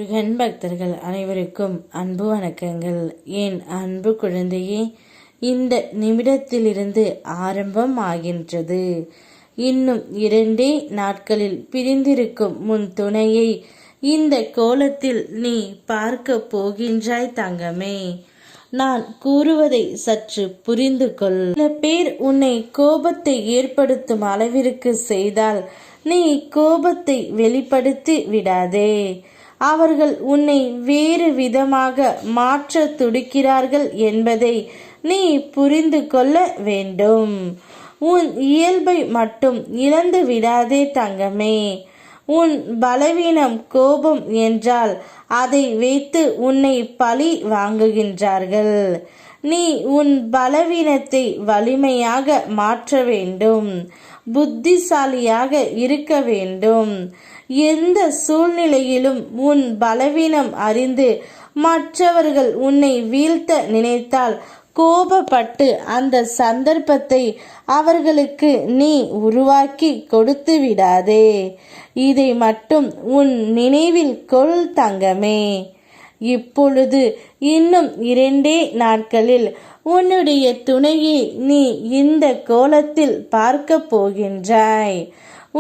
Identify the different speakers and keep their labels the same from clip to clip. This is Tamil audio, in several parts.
Speaker 1: முருகன் பக்தர்கள் அனைவருக்கும் அன்பு வணக்கங்கள். என் அன்பு குழந்தையே, இந்த நிமிடத்திலிருந்து ஆரம்பம் ஆகின்றது. இன்னும் 2 நாட்களில் பிரிந்திருக்கும் முன் துணையை இந்த கோலத்தில் நீ பார்க்க போகின்றாய் தங்கமே. நான் கூறுவதை சற்று புரிந்து கொள். சில பேர் உன்னை கோபத்தை ஏற்படுத்தும் அளவிற்கு செய்தால் நீ கோபத்தை வெளிப்படுத்தி விடாதே. அவர்கள் உன்னை வேறு விதமாக மாற்ற துடிக்கிறார்கள் என்பதை நீ புரிந்து கொள்ள வேண்டும். உன் இயல்பை மட்டும் இழந்து விடாதே தங்கமே. உன் பலவீனம் கோபம் என்றால் அதை வைத்து உன்னை பழி வாங்குகின்றார்கள். நீ உன் பலவீனத்தை வலிமையாக மாற்ற வேண்டும். புத்திசாலியாக இருக்க வேண்டும். எந்த சூழ்நிலையிலும் உன் பலவீனம் அறிந்து மற்றவர்கள் உன்னை வீழ்த்த நினைத்தால் கோபப்பட்டு அந்த சந்தர்ப்பத்தை அவர்களுக்கு நீ உருவாக்கி கொடுத்து விடாதே. இதை மட்டும் உன் நினைவில் கொள் தங்கமே. இப்பொழுது இன்னும் 2 நாட்களில் உன்னுடைய துணையை நீ இந்த கோலத்தில் பார்க்க போகின்றாய்.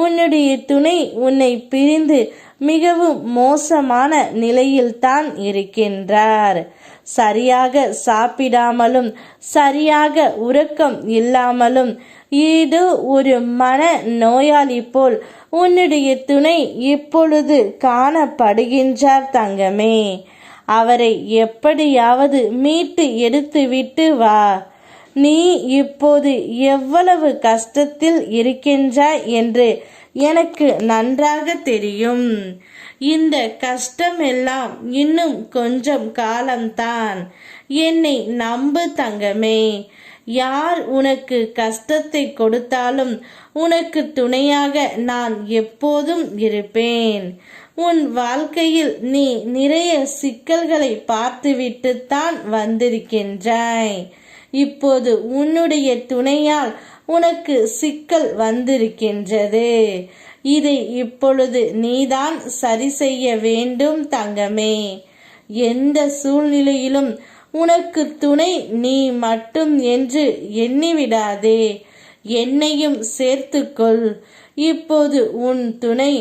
Speaker 1: உன்னுடைய துணை உன்னை பிரிந்து மிகவும் மோசமான நிலையில்தான் இருக்கின்றார். சரியாக சாப்பிடாமலும் சரியாக உறக்கம் இல்லாமலும் ஏதோ ஒரு மன நோயாளி போல் உன்னுடைய துணை இப்பொழுது காணப்படுகின்றார் தங்கமே. அவரை எப்படியாவது மீட்டு எடுத்து விட்டு வா. நீ இப்போது எவ்வளவு கஷ்டத்தில் இருக்கின்றாய் என்று எனக்கு நன்றாக தெரியும். இந்த கஷ்டமெல்லாம் இன்னும் கொஞ்சம் காலம்தான். என்னை நம்பு தங்கமே. யார் உனக்கு கஷ்டத்தை கொடுத்தாலும் உனக்கு துணையாக நான் எப்போதும் இருப்பேன். உன் வாழ்க்கையில் நீ நிறைய சிக்கல்களை பார்த்துவிட்டுத்தான் வந்திருக்கின்றாய். இப்போது உன்னுடைய துணையால் உனக்கு சிக்கல் வந்திருக்கின்றது. இதை இப்பொழுது நீதான் சரி செய்ய வேண்டும் தங்கமே. எந்த சூழ்நிலையிலும் உனக்கு துணை நீ மட்டும் என்று எண்ணிவிடாதே. என்னையும் சேர்த்துக்கொள். இப்போது உன் துணை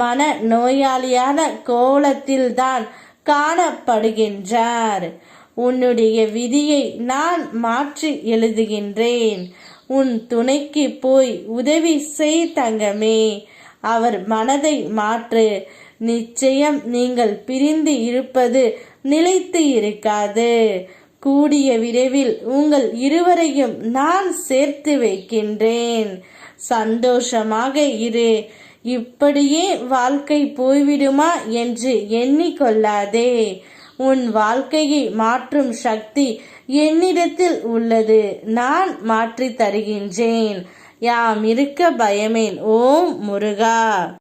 Speaker 1: மன நோயாளியான கோலத்தில்தான் காணப்படுகின்றார். உன்னுடைய விதியை நான் மாற்றி எழுதுகின்றேன். உன் துணைக்கு போய் உதவி செய் தங்கமே. அவர் மனதை மாற்று. நிச்சயம் நீங்கள் பிரிந்து இருப்பது நிலைத்து இருக்காது. கூடிய விரைவில் உங்கள் இருவரையும் நான் சேர்த்து வைக்கின்றேன். சந்தோஷமாக இரு. இப்படியே வாழ்க்கை போய்விடுமா என்று எண்ணிக்கொள்ளாதே. உன் வாழ்க்கையை மாற்றும் சக்தி என்னிடத்தில் உள்ளது. நான் மாற்றி தருகின்றேன். யாம் இருக்க பயமேன். ஓம் முருகா.